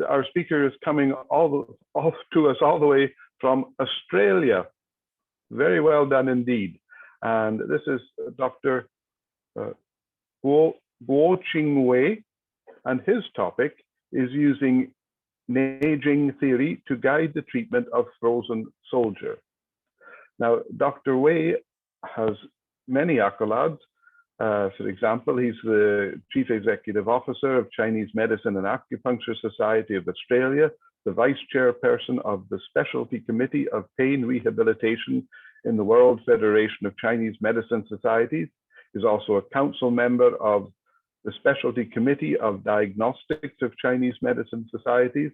our speaker is coming all to us all the way from Australia. Very well done indeed. And this is Dr. Guoqing Wei, and his topic is using Neijing theory to guide the treatment of frozen soldier. Now, Dr. Wei has many accolades. For example, he's the Chief Executive Officer of Chinese Medicine and Acupuncture Society of Australia, the Vice Chairperson of the Specialty Committee of Pain Rehabilitation in the World Federation of Chinese Medicine Societies. He's also a council member of the Specialty Committee of Diagnostics of Chinese Medicine Societies.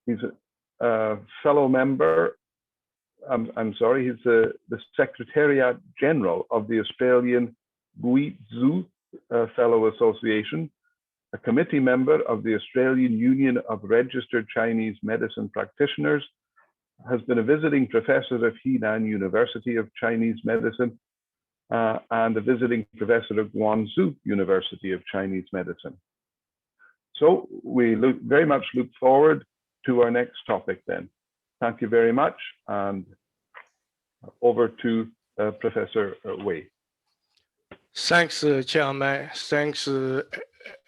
He's a fellow member, he's the Secretariat General of the Australian Guizhou Fellow Association, a committee member of the Australian Union of Registered Chinese Medicine Practitioners, has been a visiting professor of Henan University of Chinese Medicine, and a visiting professor of Guangzhou University of Chinese Medicine. So we very much look forward to our next topic then. Thank you very much, and over to Professor Wei. Thanks, Chairman. Thanks,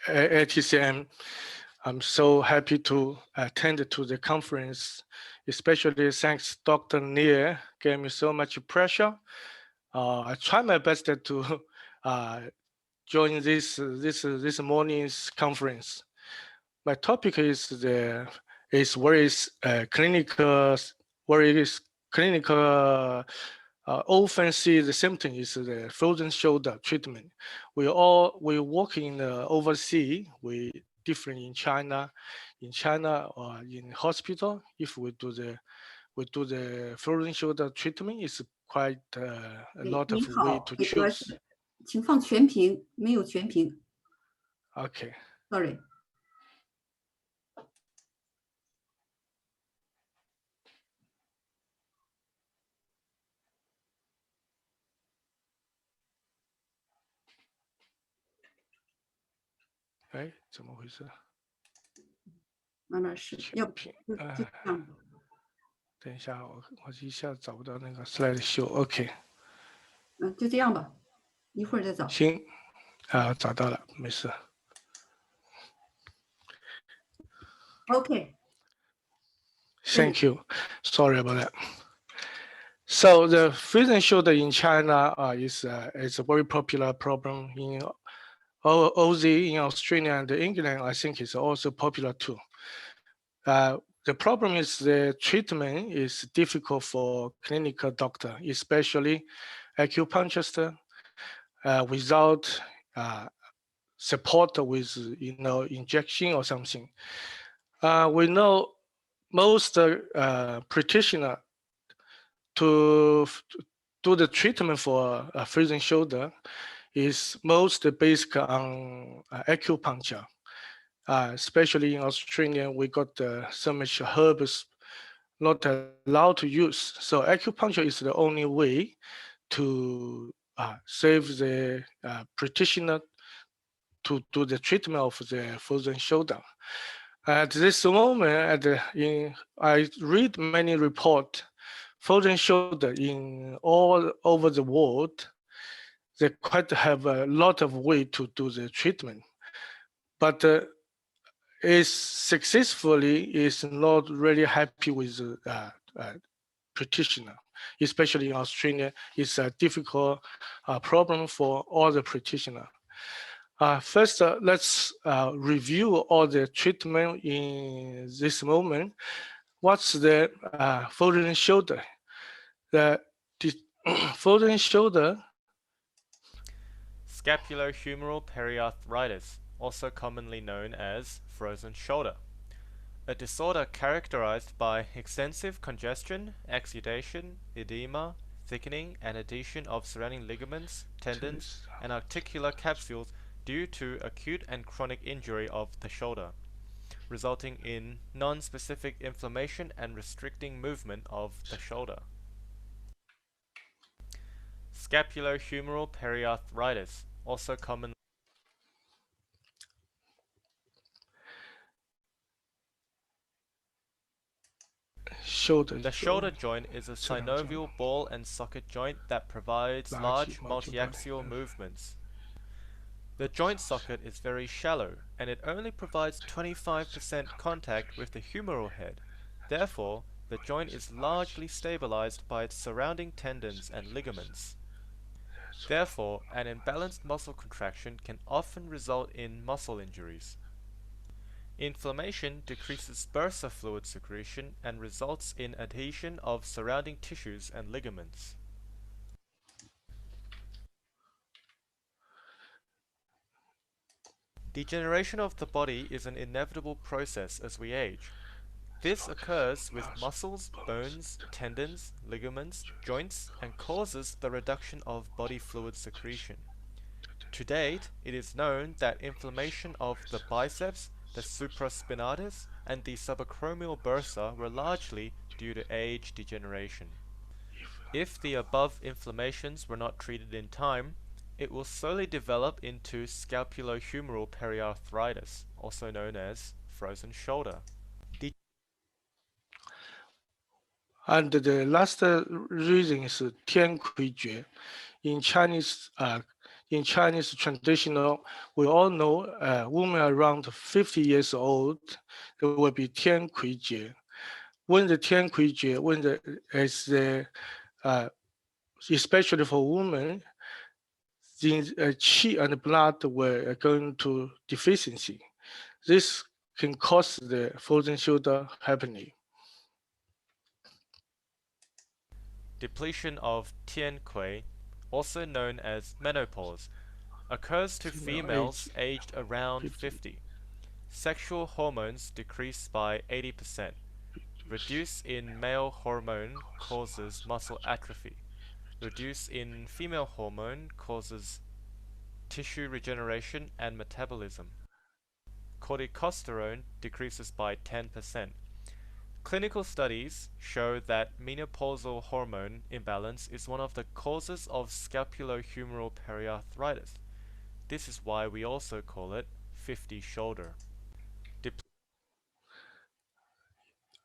ATCM. I'm so happy to attend to the conference, especially thanks Dr. Neil gave me so much pressure. I try my best to join this morning's conference. My topic is often see the symptom is the frozen shoulder treatment. We work in overseas. We different in China or in hospital. If we do the frozen shoulder treatment, it's quite a lot of way to choose. 请放全屏，没有全屏。Okay. Sorry. Eh, 怎么回事？慢慢试，要不就这样。等一下，我一下找不到那个 slide show。OK。就这样吧，一会儿再找。行，找到了，没事。Okay. Thank you. Sorry about that. So the frozen shoulder in China is a very popular problem in OZ, in Australia and England. I think it's also popular too. The problem is the treatment is difficult for clinical doctor, especially acupuncturist, without support with injection or something. We know most practitioner to do the treatment for a frozen shoulder is most based on acupuncture. Especially in Australia, we got so much herbs not allowed to use. So acupuncture is the only way to save the practitioner to do the treatment of the frozen shoulder. At this moment, I read many reports, frozen shoulder in all over the world, they quite have a lot of way to do the treatment. But is not really happy with practitioner, especially in Australia. It's a difficult problem for all the practitioner. First, let's review all the treatment in this moment. What's the frozen shoulder? The frozen shoulder. Scapulohumeral periarthritis, also commonly known as frozen shoulder. A disorder characterized by extensive congestion, exudation, edema, thickening, and adhesion of surrounding ligaments, tendons, and articular capsules due to acute and chronic injury of the shoulder, resulting in non-specific inflammation and restricting movement of the shoulder. Scapulohumeral periarthritis, also commonly shoulder The shoulder joint is a synovial ball and socket joint that provides large multiaxial movements. The joint socket is very shallow, and it only provides 25% contact with the humeral head. Therefore, the joint is largely stabilized by its surrounding tendons and ligaments. Therefore, an imbalanced muscle contraction can often result in muscle injuries. Inflammation decreases bursa fluid secretion and results in adhesion of surrounding tissues and ligaments. Degeneration of the body is an inevitable process as we age. This occurs with muscles, bones, tendons, ligaments, joints, and causes the reduction of body fluid secretion. To date, it is known that inflammation of the biceps, the supraspinatus, and the subacromial bursa were largely due to age degeneration. If the above inflammations were not treated in time, it will slowly develop into scapulohumeral periarthritis, also known as frozen shoulder. And the last reason is 天魁诀. In Chinese traditional, we all know women around 50 years old, there will be 天魁诀. When the 天魁诀, especially for women, the qi and blood were going to deficiency. This can cause the frozen shoulder happening. Depletion of Tian Kui, also known as menopause, occurs to females aged around 50. Sexual hormones decrease by 80%. Reduce in male hormone causes muscle atrophy. Reduce in female hormone causes tissue regeneration and metabolism. Corticosterone decreases by 10%. Clinical studies show that menopausal hormone imbalance is one of the causes of scapulohumeral periarthritis. This is why we also call it 50 shoulder.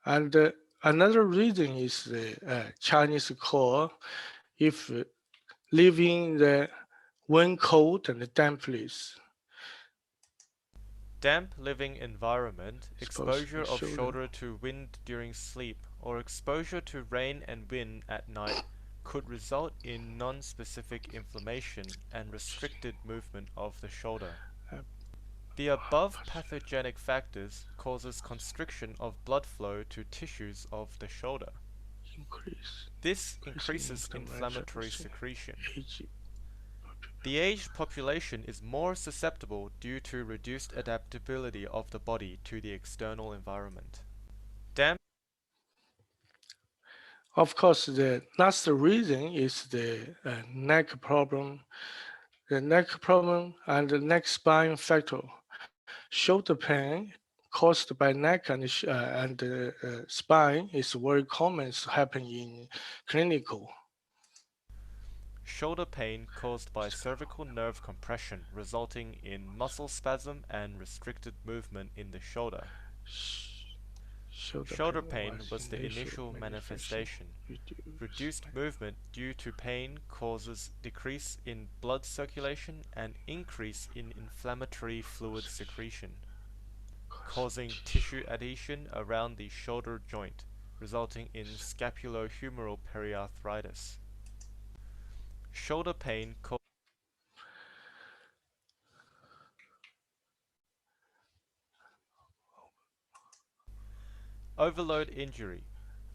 And another reason is the Chinese call, if living the wind cold and damp place. Damp living environment, exposure of shoulder to wind during sleep, or exposure to rain and wind at night could result in non-specific inflammation and restricted movement of the shoulder. The above pathogenic factors causes constriction of blood flow to tissues of the shoulder. This increases inflammatory secretion. The aged population is more susceptible due to reduced adaptability of the body to the external environment. Of course, the last reason is the neck problem. The neck problem and the neck spine factor. Shoulder pain caused by neck and spine is very common to happen in clinical. Shoulder pain caused by cervical nerve compression resulting in muscle spasm and restricted movement in the shoulder. Shoulder pain was the initial manifestation. Reduced movement due to pain causes decrease in blood circulation and increase in inflammatory fluid secretion, causing tissue adhesion around the shoulder joint, resulting in scapulohumeral periarthritis. Shoulder pain Overload injury.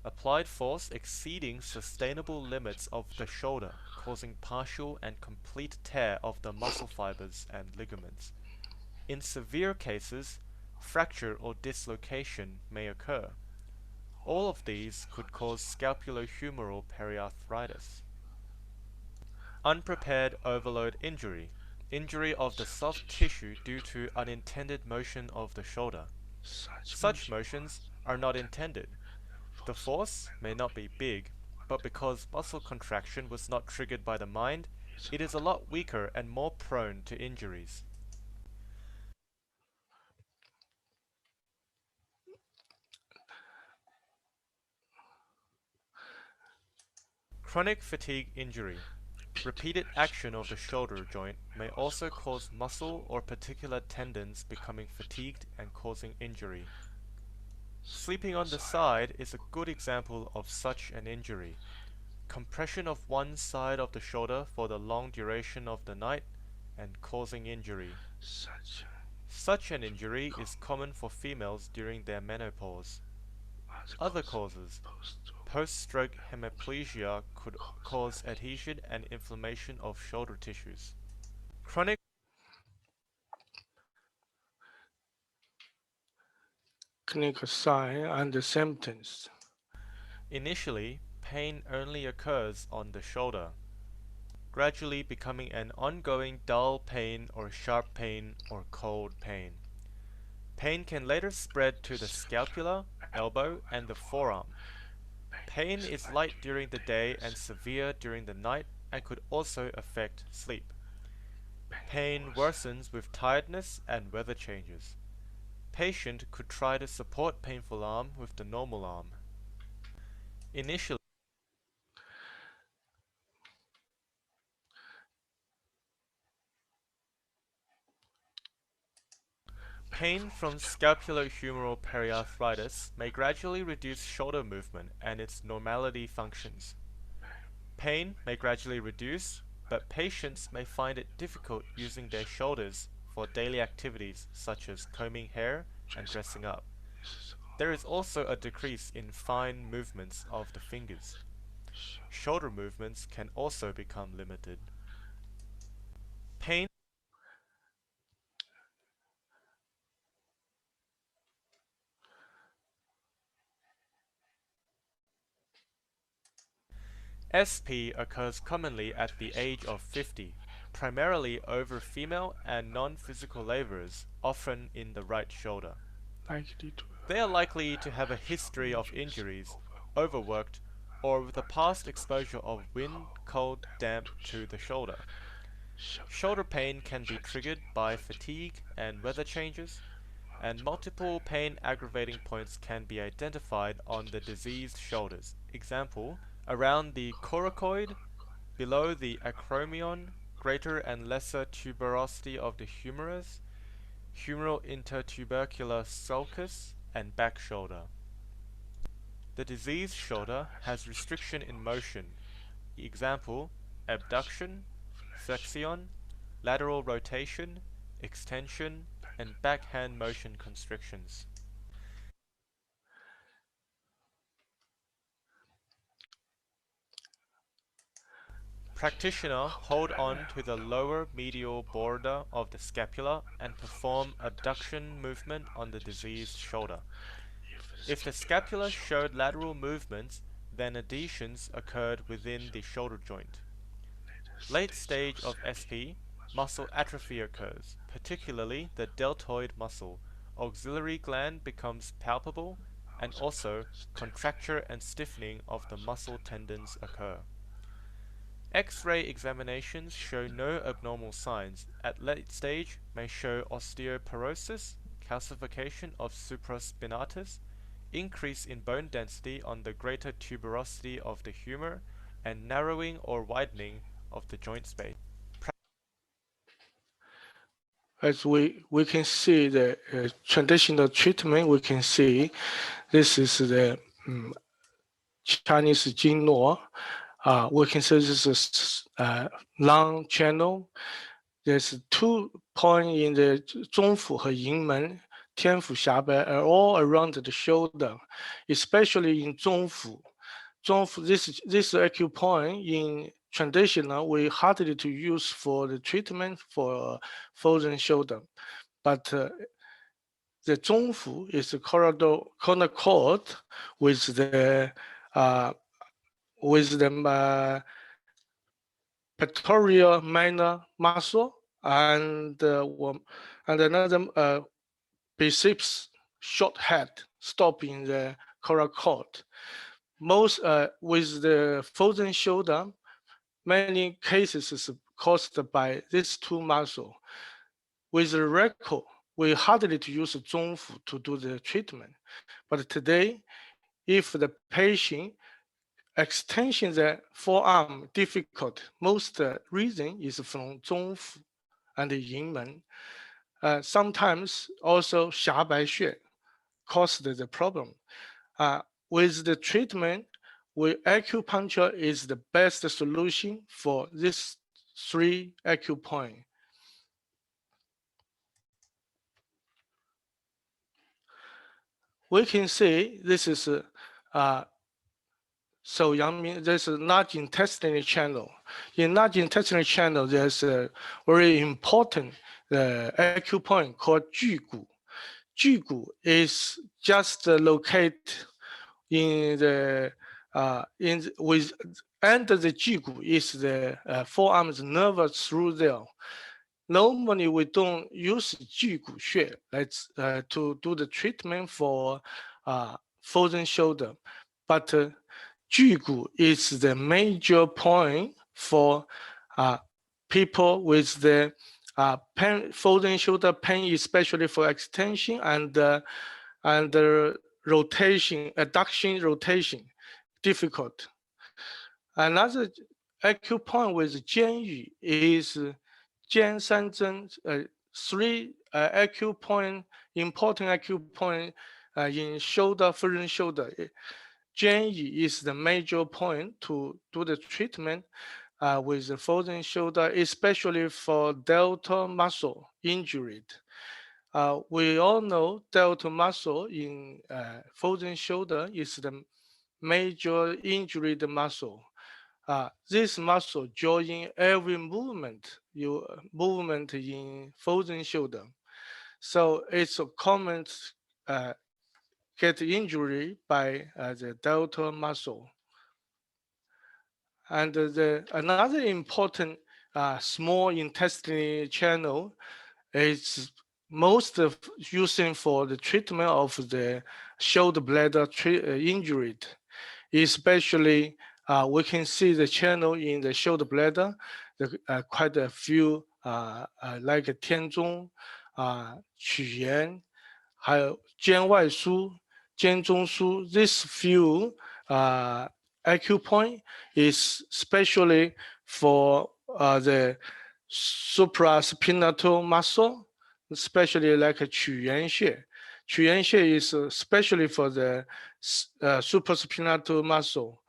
Applied force exceeding sustainable limits of the shoulder, causing partial and complete tear of the muscle fibers and ligaments. In severe cases, fracture or dislocation may occur. All of these could cause scapulohumeral periarthritis. Unprepared overload injury. Injury of the soft tissue due to unintended motion of the shoulder. Such motions are not intended. The force may not be big, but because muscle contraction was not triggered by the mind, it is a lot weaker and more prone to injuries. Chronic fatigue injury. Repeated action of the shoulder joint may also cause muscle or particular tendons becoming fatigued and causing injury. Sleeping on the side is a good example of such an injury. Compression of one side of the shoulder for the long duration of the night and causing injury. Such an injury is common for females during their menopause. Other causes. Post-stroke hemiplegia could cause adhesion and inflammation of shoulder tissues. Chronic clinical sign and symptoms. Initially, pain only occurs on the shoulder, gradually becoming an ongoing dull pain or sharp pain or cold pain. Pain can later spread to the scapula, elbow, and the forearm. Pain is light during the day and severe during the night and could also affect sleep. Pain worsens with tiredness and weather changes. Patient could try to support painful arm with the normal arm. Initially, pain from scapulohumeral periarthritis may gradually reduce shoulder movement and its normality functions. Pain may gradually reduce, but patients may find it difficult using their shoulders for daily activities such as combing hair and dressing up. There is also a decrease in fine movements of the fingers. Shoulder movements can also become limited. Pain SP occurs commonly at the age of 50, primarily over female and non-physical laborers, often in the right shoulder. Likely to They are likely to have a history of injuries, overworked, or with a past exposure of wind, cold, damp to the shoulder. Shoulder pain can be triggered by fatigue and weather changes, and multiple pain aggravating points can be identified on the diseased shoulders. Example, around the coracoid, below the acromion, greater and lesser tuberosity of the humerus, humeral intertubercular sulcus, and back shoulder. The diseased shoulder has restriction in motion. Example, abduction, flexion, lateral rotation, extension, and backhand motion constrictions. Practitioner hold on to the lower medial border of the scapula and perform abduction movement on the diseased shoulder. If the scapula showed lateral movements, then adhesions occurred within the shoulder joint. Late stage of SP, muscle atrophy occurs, particularly the deltoid muscle. Auxiliary gland becomes palpable, and also contracture and stiffening of the muscle tendons occur. X-ray examinations show no abnormal signs. At late stage may show osteoporosis, calcification of supraspinatus, increase in bone density on the greater tuberosity of the humor, and narrowing or widening of the joint space. as we can see the traditional treatment, we can see this is the Chinese Jinnuo. We can see this is long channel. There's 2 points in the 中府和营门、天府狭白 are all around the shoulder, especially in 中府. This acupoint in traditional we hardly to use for the treatment for frozen shoulder, but the 中府 is a corner cord with the pectoral minor muscle and another biceps short head stopping the coral cord. Most with the frozen shoulder, many cases is caused by these 2 muscles. With the record, we hardly to use 中府 to do the treatment. But today, if the patient extension the forearm difficult. Most reason is from 中府 and Yingmen. Sometimes also 狭白穴 caused the problem. With the treatment, acupuncture is the best solution for these 3 acupoints. We can see this is so Yangming, there's a large intestinal channel. In large intestinal channel, there's a very important acupoint called 巨骨. 巨骨 is just located in the with under the 巨骨 is the forearm's nerve through there. Normally, we don't use 巨骨穴 to do the treatment for frozen shoulder, but 巨骨 is the major point for people with the frozen shoulder pain, especially for extension and rotation, adduction rotation, difficult. Another acupoint with 肩羽 is 肩三针, 3 acupoint, important acupoint in shoulder, frozen shoulder. 肩羽 is the major point to do the treatment with the frozen shoulder, especially for delta muscle injury. We all know delta muscle in frozen shoulder is the major injured muscle. This muscle join every movement, movement in frozen shoulder. So it's a common get injury by the delta muscle. And another important small intestinal channel is most of using for the treatment of the shoulder bladder injury, especially we can see the channel in the shoulder bladder, quite a few like 天中, 曲炎, 还有肩外腧, 肩中腧. This few acupoint is especially for the supraspinatal muscle, especially like a 曲炎穴. 曲炎穴 is especially for the supraspinatal muscle.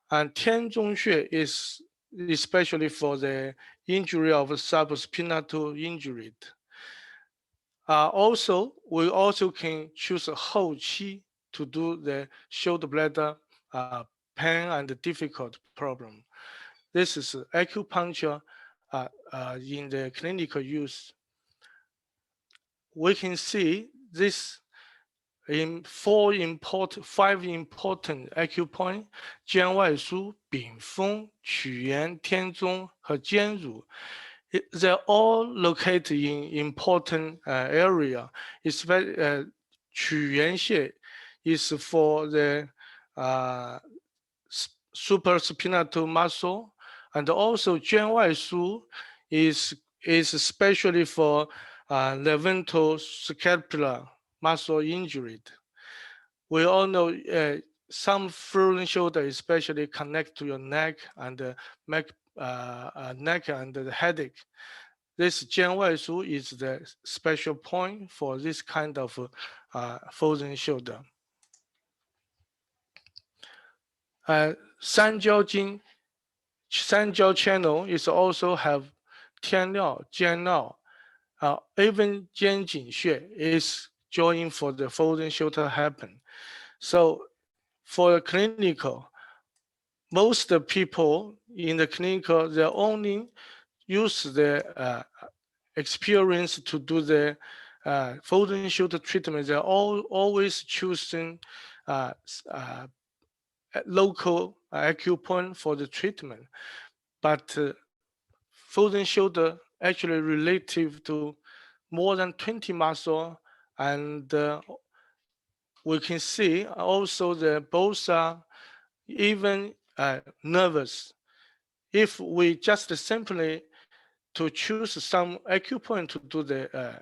And 天中穴 is especially for the injury of subspinatal injury. Also, we also can choose a 后期 to do the shoulder bladder pain and difficult problem. This is acupuncture in the clinical use. We can see this in 5 important acupoint: 肩外腧、柄风、曲炎、天中和肩乳. They're all located in important area. Especially 曲炎穴 is for the supraspinatal muscle, and also 肩外腧 is especially for levanto-scapular muscle injury. We all know some frozen shoulder especially connect to your neck and neck and the headache. This 肩外腧 is the special point for this kind of frozen shoulder. 三焦经, 三焦 channel is also have 天髎, 肩绕, even 肩颈穴 is joined for the frozen shoulder happen. So for the clinical, most people in the clinical, they only use the experience to do the frozen shoulder treatment. They're always choosing local acupoint for the treatment. But frozen shoulder actually relative to more than 20 muscle, and we can see also the both are even nervous. If we just simply to choose some acupoint to do the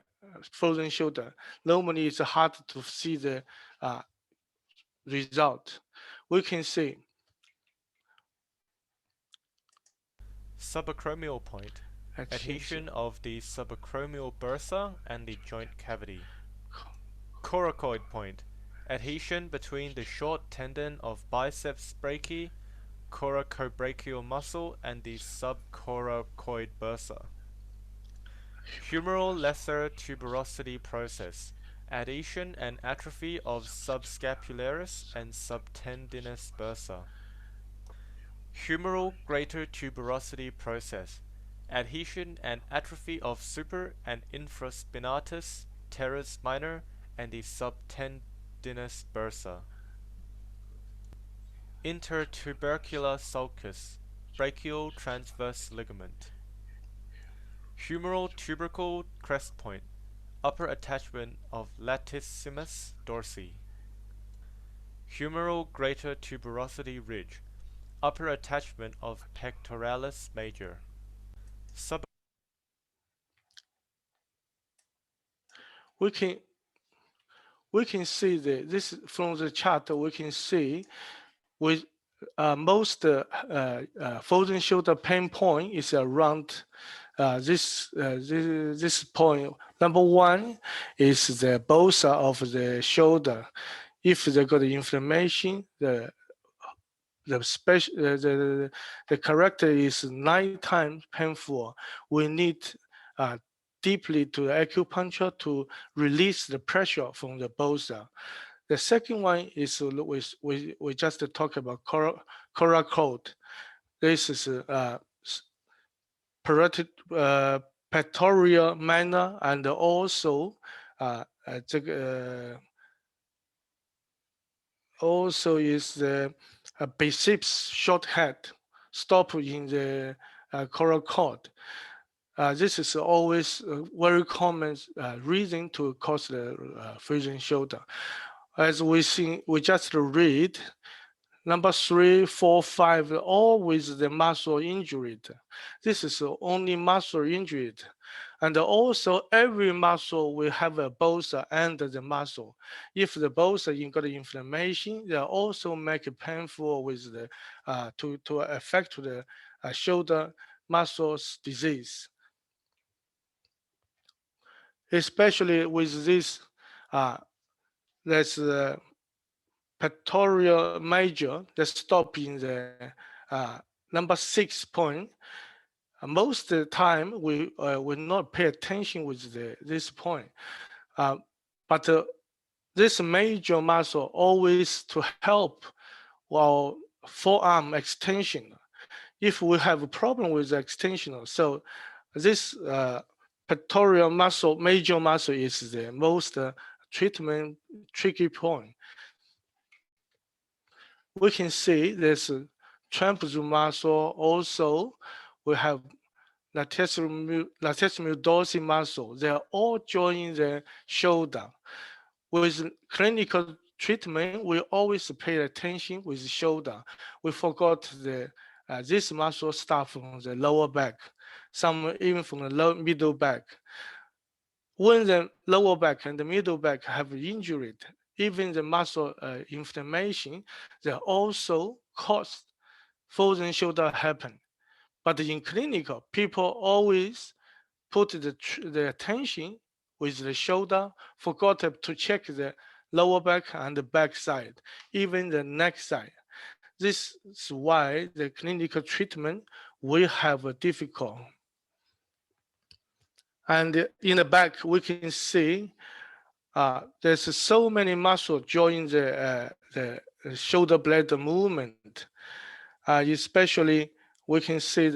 frozen shoulder, normally it's hard to see the result. We can see Subacromial point, adhesion of the subacromial bursa and the joint cavity. Coracoid point, adhesion between the short tendon of biceps brachii, coracobrachial muscle, and the subcoracoid bursa. Humeral lesser tuberosity process, adhesion and atrophy of subscapularis and subtendinous bursa. Humeral greater tuberosity process, adhesion and atrophy of super and infraspinatus, teres minor, and the subtendinous bursa. Intertubercular sulcus, brachial transverse ligament. Humeral tubercle crest point, upper attachment of latissimus dorsi. Humeral greater tuberosity ridge, upper attachment of pectoralis major. We can see this from the chart. We can see with most frozen shoulder pain point is around this point. Number one is the bursa of the shoulder. If they got the inflammation, the character is 9 times painful. We need deeply to acupuncture to release the pressure from the bursa. The second one is we just talked about coracoid. This is pectoral minor and also also is the biceps short head stop in the coracoid. This is always a very common reason to cause the frozen shoulder. As we just read, number 3, 4, 5, all with the muscle injury. This is only muscle injury. And also every muscle will have a bursa under the muscle. If the bursa got inflammation, they also make it painful with the to affect the shoulder muscles disease. Especially with this, that's the pectoral major that stop in the number 6 point. Most of the time we will not pay attention with this point, but this major muscle always to help our forearm extension. If we have a problem with the extension, so this pectoral muscle, major muscle is the most treatment tricky point. We can see this trapezius muscle also. We have latissimus dorsi muscle. They are all joining the shoulder. With clinical treatment, we always pay attention with the shoulder. We forgot this muscle start from the lower back, some even from the middle back. When the lower back and the middle back have injury, even the muscle inflammation, they also cause frozen shoulder happen. But in clinical, people always put the attention with the shoulder, forgot to check the lower back and the back side, even the neck side. This is why the clinical treatment will have a difficult. And in the back, we can see there's so many muscles joining the shoulder blade movement. Especially, we can see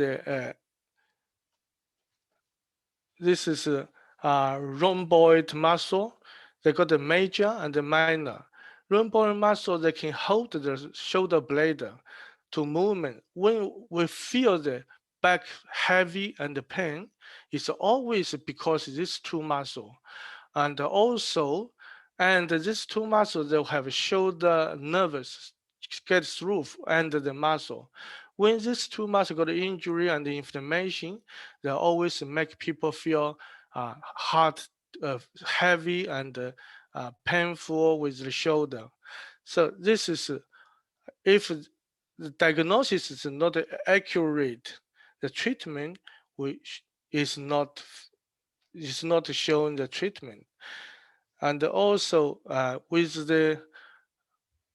this is a rhomboid muscle. They got the major and the minor. Rhomboid muscle, they can hold the shoulder blade to movement. When we feel the back heavy and the pain, it's always because these two muscles. And also, and these two muscles, they'll have shoulder nervous get through under the muscle. When these two muscles got injury and inflammation, they always make people feel heart heavy and painful with the shoulder. So this is, if the diagnosis is not accurate, the treatment which is not showing the treatment. And also with the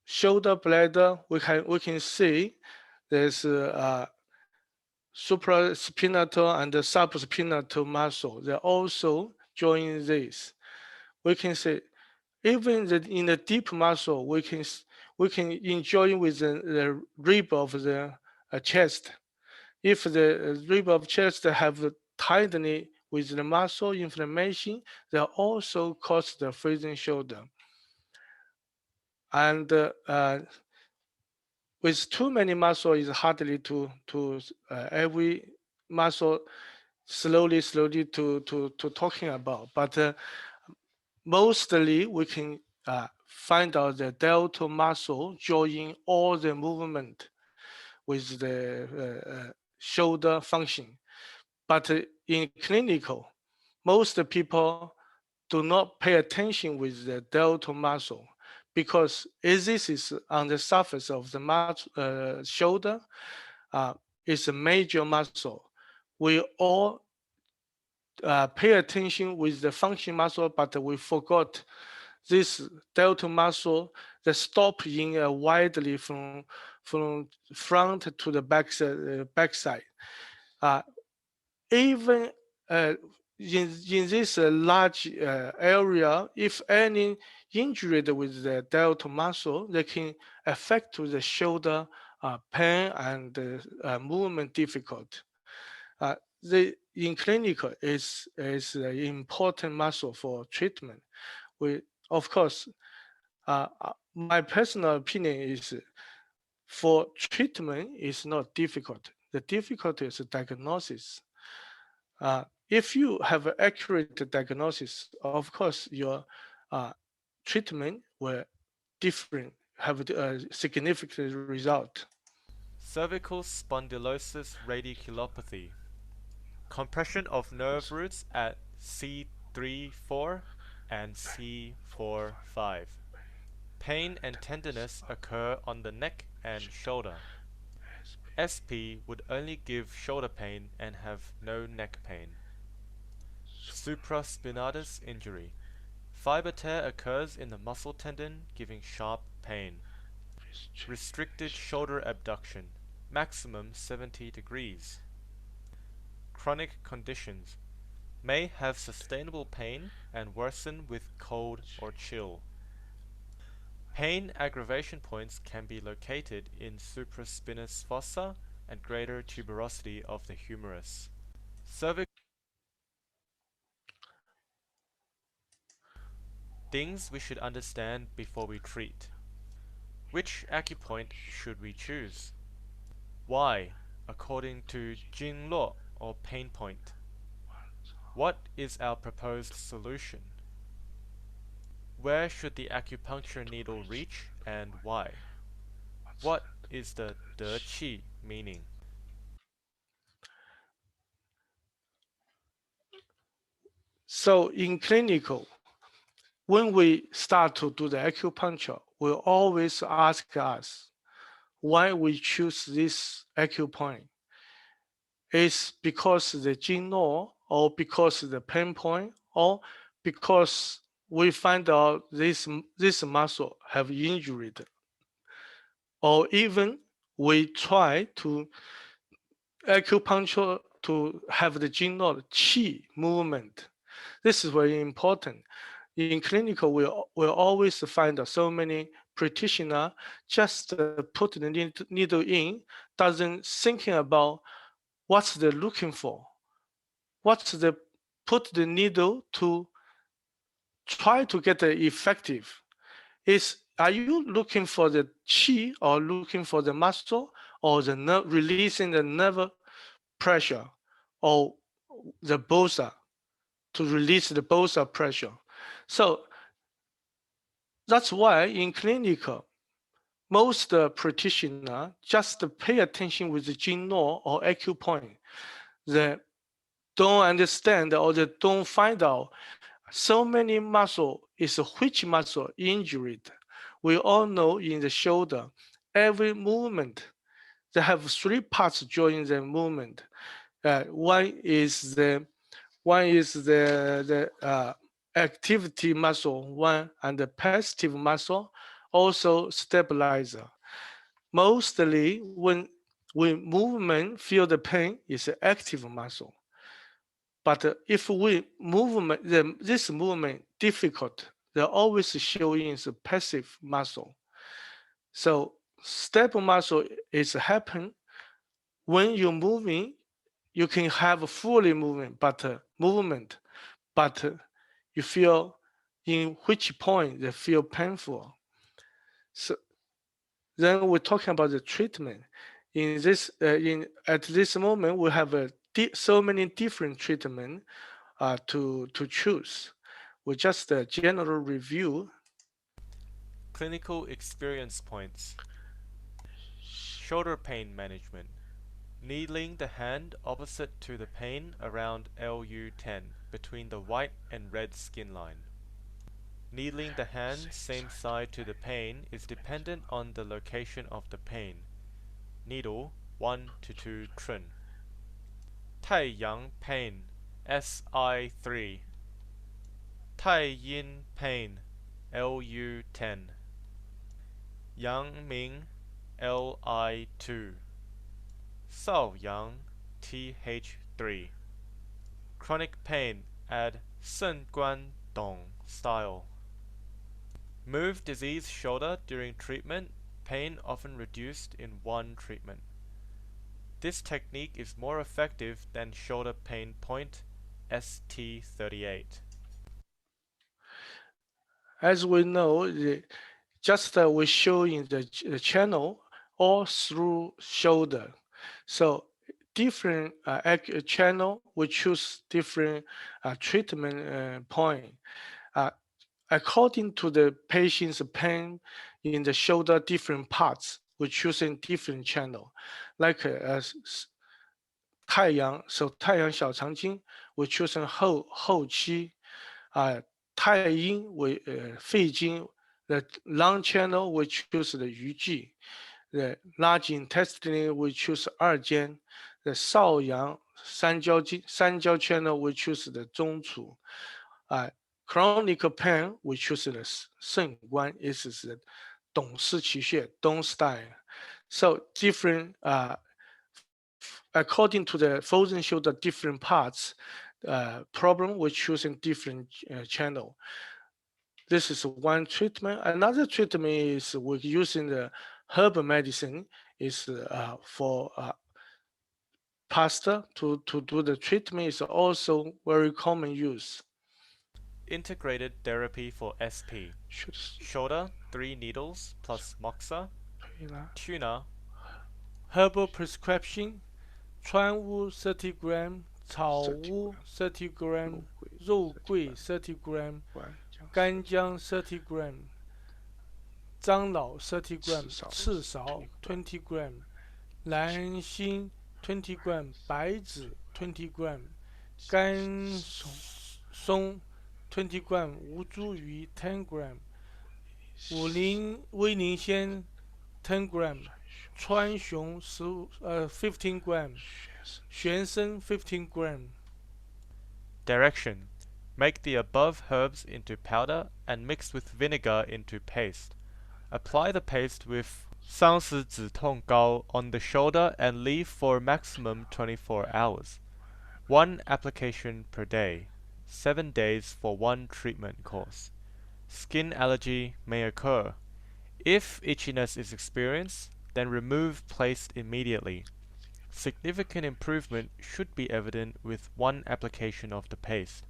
shoulder bladder, we can see there's supraspinatal and the subspinatal muscle. They also join this. We can see even in the deep muscle, we can enjoy with the rib of the chest. If the rib of chest have tightening with the muscle inflammation, they also cause the frozen shoulder. And with too many muscle, it's hardly to every muscle slowly to talking about. But mostly we can find out the delta muscle joining all the movement with the shoulder function. But in clinical, most people do not pay attention with the delta muscle because this is on the surface of the shoulder. It's a major muscle. We all pay attention with the function muscle, but we forgot this delta muscle that stop in widely from front to the backside. Even in this large area, if any injury with the delta muscle, they can affect the shoulder pain and movement difficult. In clinical is an important muscle for treatment. Of course, my personal opinion is for treatment is not difficult. The difficulty is diagnosis. If you have an accurate diagnosis, of course, your treatment will have a significant result. Cervical spondylosis radiculopathy. Compression of nerve roots at C3-4 and C4-5. Pain and tenderness occur on the neck and shoulder. SP would only give shoulder pain and have no neck pain. Supraspinatus injury. Fiber tear occurs in the muscle tendon, giving sharp pain. Restricted shoulder abduction, maximum 70 degrees. Chronic conditions may have sustainable pain and worsen with cold or chill. Pain aggravation points can be located in supraspinous fossa and greater tuberosity of the humerus. Things we should understand before we treat. Which acupoint should we choose? Why, according to Jingluo or pain point? What is our proposed solution? Where should the acupuncture needle reach and why? What is the De Qi meaning? So in clinical, when we start to do the acupuncture, we always ask us why we choose this acupoint. Is because the Jingluo or because the pain point or because we find out this muscle have injured, or even we try to acupuncture to have the Jingluo qi movement. This is very important. In clinical, we'll always find so many practitioners just put the needle in, doesn't thinking about what's they're looking for. What's the put the needle to try to get the effective. Are you looking for the qi or looking for the muscle or the nerve, releasing the nerve pressure or the bosa to release the bosa pressure? So that's why in clinical, most practitioners just pay attention with the Jingluo or acupoint. They don't understand or they don't find out so many muscle is which muscle injured. We all know in the shoulder, every movement they have three parts during the movement. One is the activity muscle, one and the passive muscle, also stabilizer. Mostly when movement feel the pain is active muscle. But if we this movement difficult, they always showing the passive muscle. So stable muscle is happen when you're moving, you can have fully movement, but you feel in which point they feel painful. So then we're talking about the treatment. In this, at this moment, we have so many different treatment to choose. We just a general review. Clinical experience points. Shoulder pain management. Needling the hand opposite to the pain around LU10 between the white and red skin line. Needling the hand same side to the pain is dependent on the location of the pain. Needle 1 to 2 trin. Taiyang pain SI3. Taiyin pain LU10. Yangming LI2. Saoyang TH3. Chronic pain add Senguan Dong style. Move diseased shoulder during treatment, pain often reduced in one treatment. This technique is more effective than shoulder pain point ST38. As we know, just we show in the channel all through shoulder. So different channel, we choose different treatment point. According to the patient's pain in the shoulder, different parts, we choose in different channel. Like 太阳 so 太阳小肠经 we choose in 后期太阴为肺经 the lung channel we choose the 鱼际 the large intestine we choose 二间 the 少阳三焦channel we choose the 中储chronic pain we choose the 肾关 is the 董氏奇穴 Dong style. So different according to the frozen shoulder different parts problem we're choosing different channel. This is one treatment. Another treatment is we're using the herbal medicine is for pasta to do the treatment is also very common use. Integrated therapy for SP. Shoulder 3 needles plus moxa. Tuna. Herbal prescription 川乌 30 gram 草乌 30 gram 肉桂 30 gram 干姜 30 gram 樟脑 30 gram 赤芍 20 gram 蓝心 20 gram 白芷 20 gram 甘松 20 gram 吴茱萸 10 gram 威宁鲜 10 gram 川芎15 gram 玄参 15 gram. Direction. Make the above herbs into powder and mix with vinegar into paste. Apply the paste with 桑丝止痛膏 on the shoulder and leave for maximum 24 hours. One application per day. 7 days for one treatment course. Skin allergy may occur. If itchiness is experienced, then remove paste immediately. Significant improvement should be evident with one application of the paste.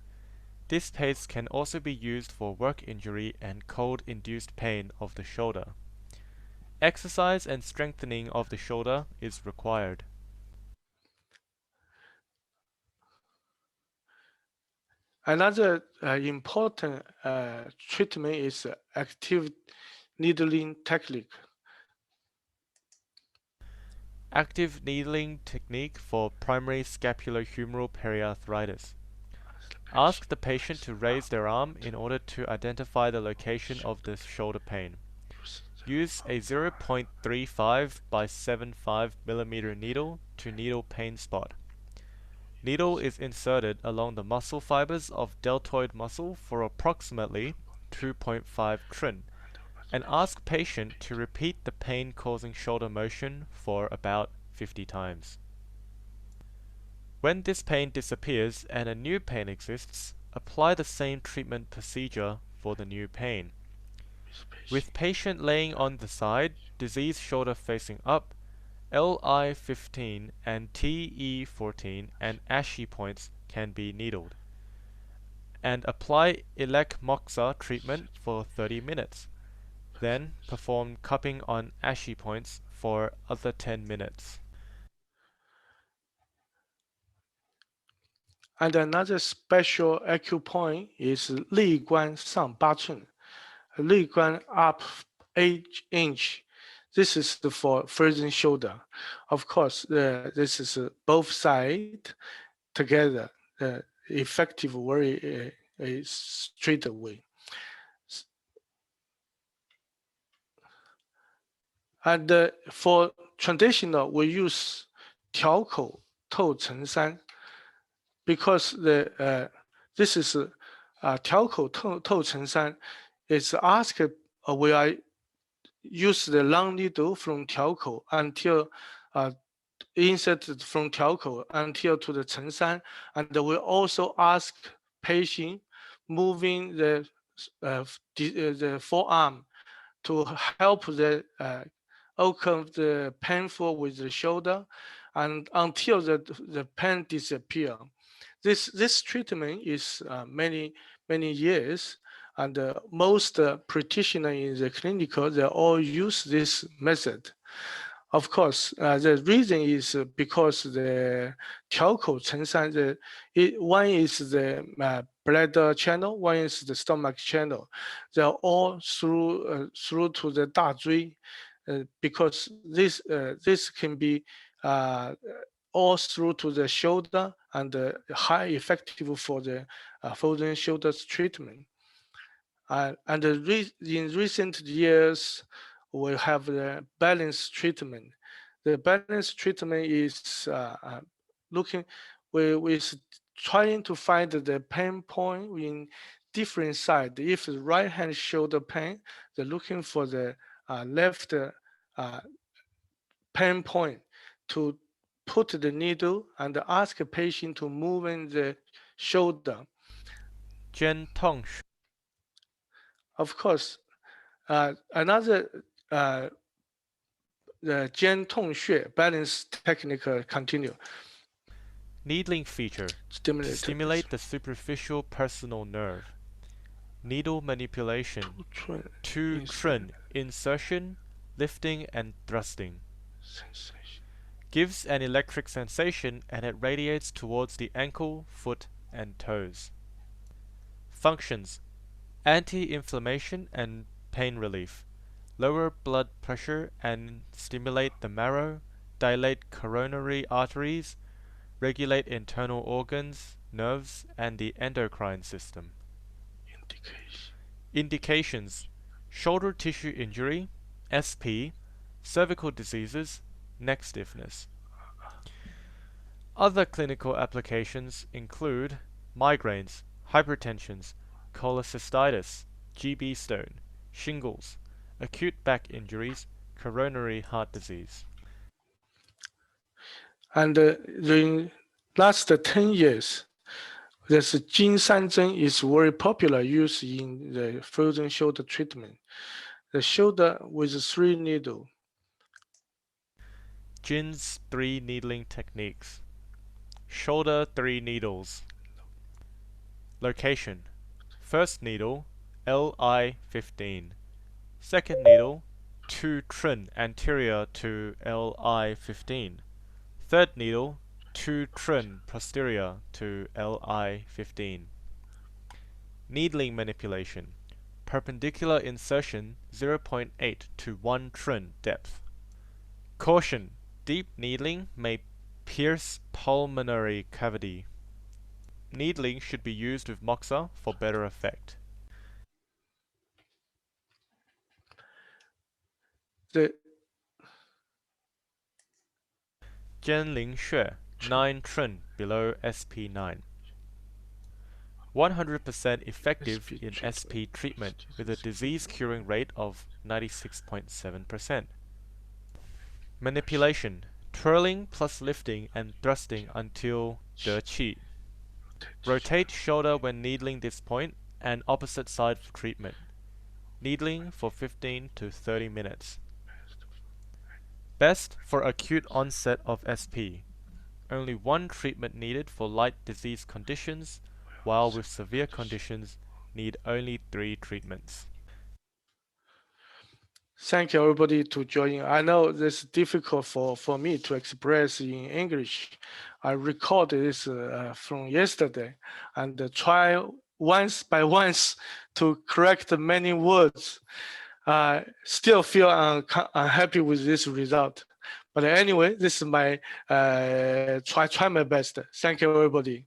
This paste can also be used for work injury and cold-induced pain of the shoulder. Exercise and strengthening of the shoulder is required. Another important treatment is active needling technique. Active needling technique for primary scapulohumeral periarthritis. Ask the patient to raise their arm in order to identify the location of the shoulder pain. Use a 0.35 by 75 mm needle to needle pain spot. Needle is inserted along the muscle fibers of deltoid muscle for approximately 2.5 trin, and ask patient to repeat the pain-causing shoulder motion for about 50 times. When this pain disappears and a new pain exists, apply the same treatment procedure for the new pain. With patient laying on the side, disease shoulder facing up, LI15 and TE14 and Ashi points can be needled. And apply Elec Moxa treatment for 30 minutes. Then perform cupping on Ashi points for other 10 minutes. And another special acupoint is 肋关上8寸, 肋关 up 8 inch. This is for frozen shoulder. Of course, this is both sides together, effective very straight away. And for traditional, we use 条口透成山 because this is 条口透成山 is asked where I use the long needle from 条口 until inserted from 条口 until to the 成山, and we also ask patient moving the forearm to help the outcome the painful with the shoulder, and until the pain disappear. This treatment is many years, and most practitioners in the clinical, they all use this method. Of course, the reason is because the 条口成山, one is the bladder channel, one is the stomach channel. They're all through to the 大椎, because this can be all through to the shoulder and high effective for the frozen shoulders treatment. And in recent years, we have the balanced treatment. The balanced treatment is we're trying to find the pain point in different side. If the right hand shoulder pain, they're looking for the left pain point to put the needle and ask a patient to move in the shoulder. 肩痛 Of course, another the 肩痛穴 balance technique continue. Needling feature to stimulate the superficial personal nerve. Needle manipulation. 2 trin insertion, lifting and thrusting. Gives an electric sensation and it radiates towards the ankle, foot and toes. Functions: anti-inflammation and pain relief, lower blood pressure and stimulate the marrow, dilate coronary arteries, regulate internal organs, nerves, and the endocrine system. Indications: shoulder tissue injury, SP, cervical diseases, neck stiffness. Other clinical applications include migraines, hypertensions, cholecystitis, GB stone, shingles, acute back injuries, coronary heart disease. And during last 10 years, this 金三针 is very popular use in the frozen shoulder treatment. The shoulder with 3 needles. Jin's 3 needling techniques. Shoulder 3 needles. Location: first needle, LI15. Second needle, 2 trin anterior to LI15. Third needle, 2 trin posterior to LI15. Needling manipulation: perpendicular insertion 0.8 to 1 trin depth. Caution: deep needling may pierce pulmonary cavity. Needling should be used with moxa for better effect. the 尖陵穴 9 Tren below SP9. 100% effective in SP treatment with a disease curing rate of 96.7%. Manipulation, twirling plus lifting and thrusting until 得气. Rotate shoulder when needling this point and opposite side for treatment. Needling for 15 to 30 minutes. Best for acute onset of SP. Only one treatment needed for light disease conditions, while with severe conditions need only 3 treatments. Thank you everybody to join. I know this is difficult for me to express in English. I recorded this from yesterday and try once by once to correct many words. Still feel unhappy with this result. But anyway, this is my try my best. Thank you everybody.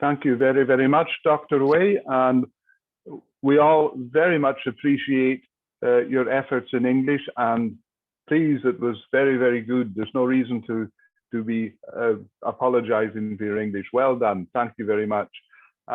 Thank you very, very much, Dr. Wei. And we all very much appreciate your efforts in English. And please, it was very, very good. There's no reason to be apologizing for your English. Well done. Thank you very much.